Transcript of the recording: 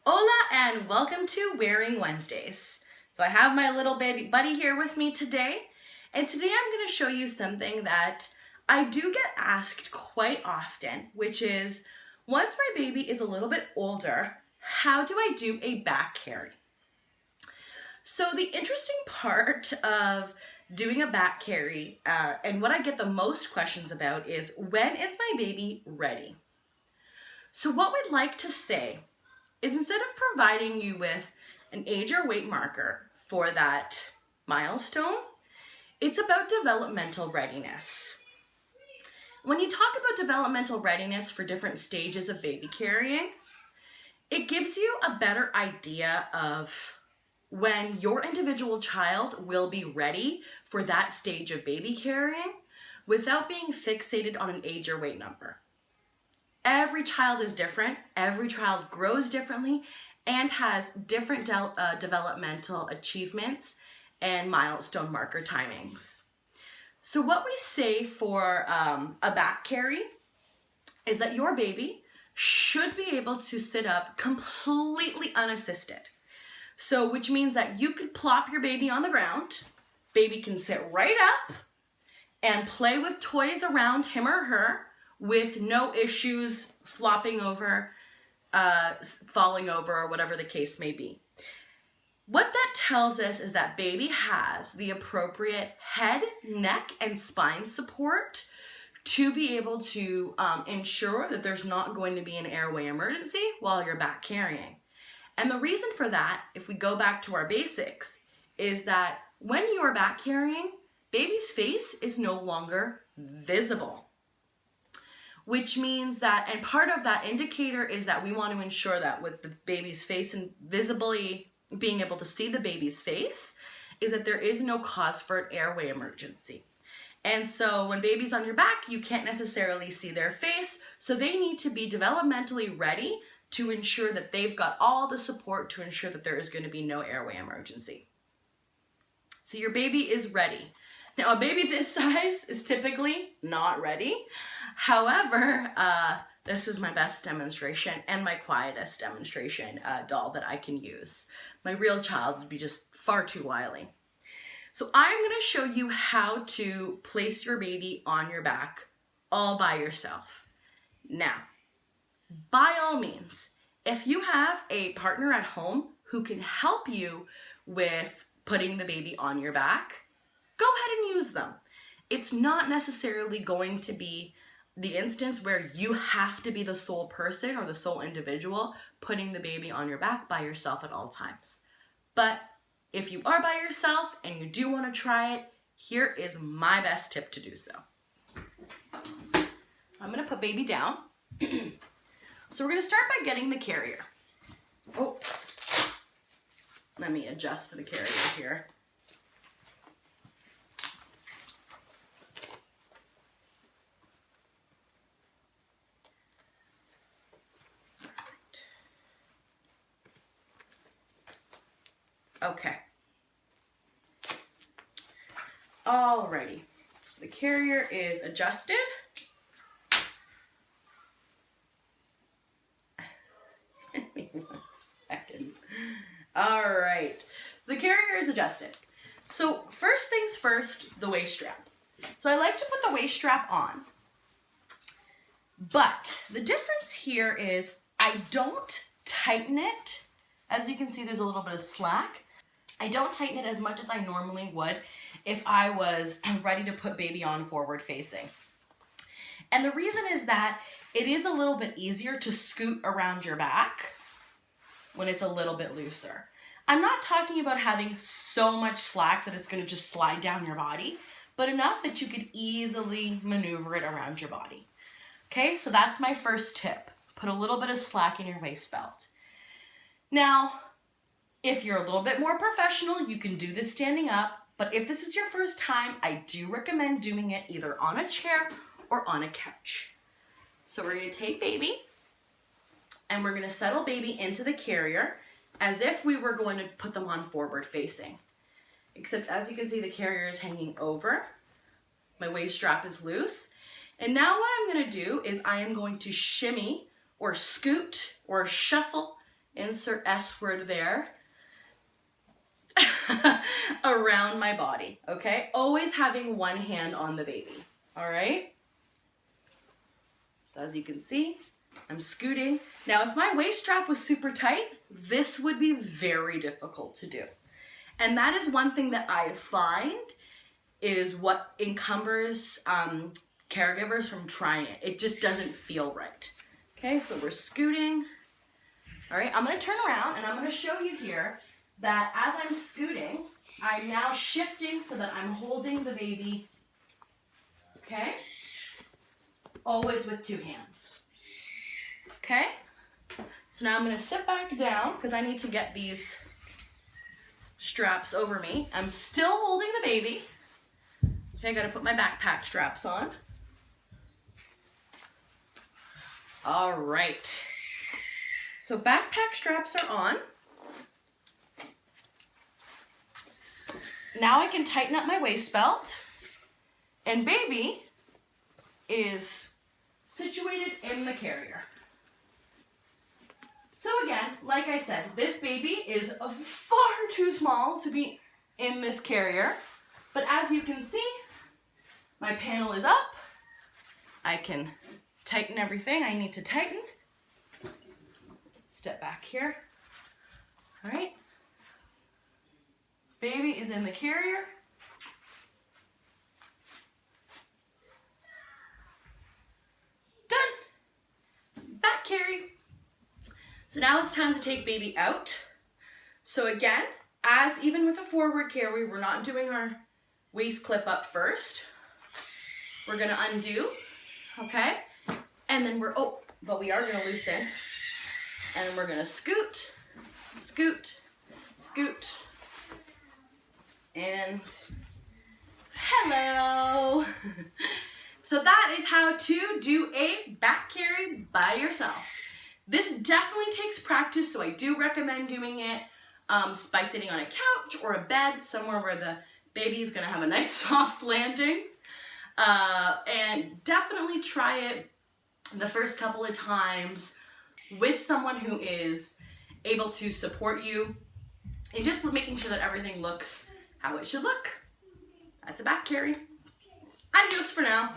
Hola and welcome to Wearing Wednesdays. So I have my little baby buddy here with me today, and today I'm going to show you something that I do get asked quite often, which is, once my baby is a little bit older, how do I do a back carry? So the interesting part of doing a back carry, and what I get the most questions about, is when is my baby ready? So what we'd like to say is, instead of providing you with an age or weight marker for that milestone, it's about developmental readiness. When you talk about developmental readiness for different stages of baby carrying, it gives you a better idea of when your individual child will be ready for that stage of baby carrying without being fixated on an age or weight number. Every child is different, every child grows differently, and has different developmental achievements and milestone marker timings. So what we say for a back carry is that your baby should be able to sit up completely unassisted. So which means that you could plop your baby on the ground, baby can sit right up and play with toys around him or her with no issues flopping over, falling over, or whatever the case may be. What that tells us is that baby has the appropriate head, neck, and spine support to be able to ensure that there's not going to be an airway emergency while you're back carrying. And the reason for that, if we go back to our basics, is that when you are back carrying, baby's face is no longer visible. Which means that, and part of that indicator is that we want to ensure that with the baby's face and visibly being able to see the baby's face, is that there is no cause for an airway emergency. And so when baby's on your back, you can't necessarily see their face, so they need to be developmentally ready to ensure that they've got all the support to ensure that there is going to be no airway emergency. So your baby is ready. Now, a baby this size is typically not ready. However, this is my best demonstration and my quietest demonstration doll that I can use. My real child would be just far too wily. So I'm going to show you how to place your baby on your back all by yourself. Now, by all means, if you have a partner at home who can help you with putting the baby on your back, go ahead and use them. It's not necessarily going to be the instance where you have to be the sole person or the sole individual putting the baby on your back by yourself at all times. But if you are by yourself and you do want to try it, here is my best tip to do so. I'm going to put baby down. So we're going to start by getting the carrier. Oh, let me adjust the carrier here. Okay. Alrighty. So the carrier is adjusted. Give me 1 second. Alright. The carrier is adjusted. So first things first, the waist strap. So I like to put the waist strap on. But the difference here is I don't tighten it. As you can see, there's a little bit of slack. I don't tighten it as much as I normally would if I was ready to put baby on forward facing. And the reason is that it is a little bit easier to scoot around your back when it's a little bit looser. I'm not talking about having so much slack that it's going to just slide down your body, but enough that you could easily maneuver it around your body. Okay, so that's my first tip. Put a little bit of slack in your waist belt. Now, if you're a little bit more professional, you can do this standing up, but if this is your first time, I do recommend doing it either on a chair or on a couch. So we're going to take baby, and we're going to settle baby into the carrier as if we were going to put them on forward facing. Except as you can see, the carrier is hanging over, my waist strap is loose, and now what I'm going to do is I am going to shimmy or scoot or shuffle insert S word there, around my body, okay? Always having one hand on the baby, all right? So as you can see, I'm scooting. Now, if my waist strap was super tight, this would be very difficult to do. And that is one thing that I find is what encumbers caregivers from trying it. It just doesn't feel right. Okay, so we're scooting. All right, I'm gonna turn around and I'm gonna show you here that as I'm scooting, I'm now shifting so that I'm holding the baby, okay? Always with two hands, okay? So now I'm gonna sit back down because I need to get these straps over me. I'm still holding the baby. Okay, I gotta put my backpack straps on. All right. So backpack straps are on. Now I can tighten up my waist belt. And baby is situated in the carrier. So again, like I said, this baby is far too small to be in this carrier. But as you can see, my panel is up. I can tighten everything I need to tighten. Step back here. All right. Baby is in the carrier. Done. Back carry. So now it's time to take baby out. So again, as even with a forward carry, we're not doing our waist clip up first. We're gonna undo, okay? And then but we are gonna loosen. And we're gonna scoot, scoot, scoot. And hello. So that is how to do a back carry by yourself. This definitely takes practice, so I do recommend doing it by sitting on a couch or a bed, somewhere where the baby is gonna have a nice soft landing. And definitely try it the first couple of times with someone who is able to support you and just making sure that everything looks how it should look. That's a back carry. Adios for now.